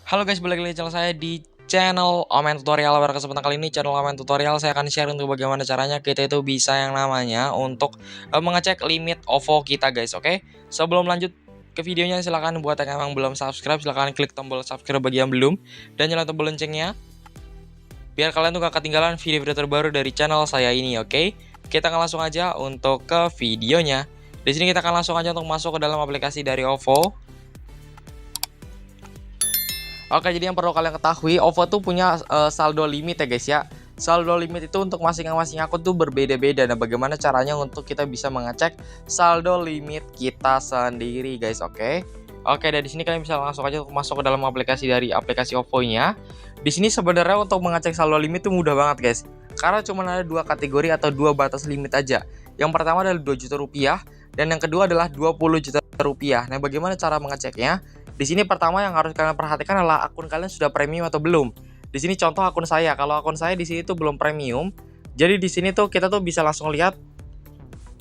Halo guys, balik lagi channel saya di channel Omen Tutorial. Pada kesempatan kali ini channel Omen Tutorial saya akan share untuk bagaimana caranya kita itu bisa yang namanya untuk mengecek limit OVO kita guys. Oke, sebelum lanjut ke videonya, silahkan buat yang emang belum subscribe, silahkan klik tombol subscribe bagi yang belum, dan nyalain tombol loncengnya biar kalian tuh gak ketinggalan video-video terbaru dari channel saya ini. Oke, kita akan langsung aja untuk ke videonya. Di sini kita akan langsung aja untuk masuk ke dalam aplikasi dari OVO. Oke, jadi yang perlu kalian ketahui, OVO tuh punya saldo limit ya guys ya. Saldo limit itu untuk masing-masing akun tuh berbeda-beda. Nah, bagaimana caranya untuk kita bisa mengecek saldo limit kita sendiri guys, oke? Oke, dari sini kalian bisa langsung aja untuk masuk ke dalam aplikasi dari aplikasi OVO-nya. Di sini sebenarnya untuk mengecek saldo limit itu mudah banget guys. Karena cuma ada dua kategori atau dua batas limit aja. Yang pertama adalah 2 juta rupiah dan yang kedua adalah 20 juta rupiah. Nah, bagaimana cara mengeceknya? Di sini pertama yang harus kalian perhatikan adalah akun kalian sudah premium atau belum. Di sini contoh akun saya. Kalau akun saya di sini tuh belum premium. Jadi di sini tuh kita tuh bisa langsung lihat.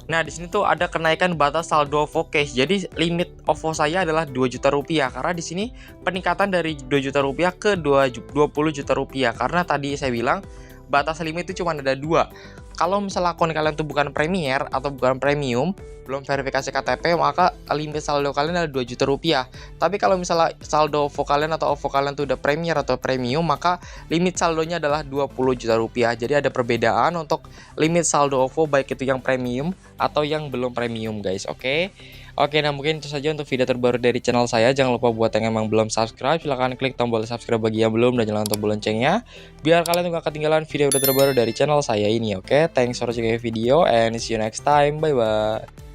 Nah, di sini tuh ada kenaikan batas saldo OVO cash. Jadi limit OVO saya adalah 2 juta rupiah karena di sini peningkatan dari 2 juta rupiah ke 20 juta rupiah karena tadi saya bilang batas limit itu cuma ada dua. Kalau misalnya akun kalian tuh bukan premier atau bukan premium, belum verifikasi KTP, maka limit saldo kalian adalah 2 juta rupiah. Tapi kalau misalnya saldo OVO kalian atau OVO kalian tuh udah premier atau premium, maka limit saldonya adalah 20 juta rupiah. Jadi ada perbedaan untuk limit saldo OVO baik itu yang premium atau yang belum premium guys, oke? Oke, nah mungkin itu saja untuk video terbaru dari channel saya. Jangan lupa buat yang emang belum subscribe, silahkan klik tombol subscribe bagi yang belum dan nyalakan tombol loncengnya biar kalian gak ketinggalan video terbaru dari channel saya ini, oke? Thanks for watching the video and see you next time. Bye bye.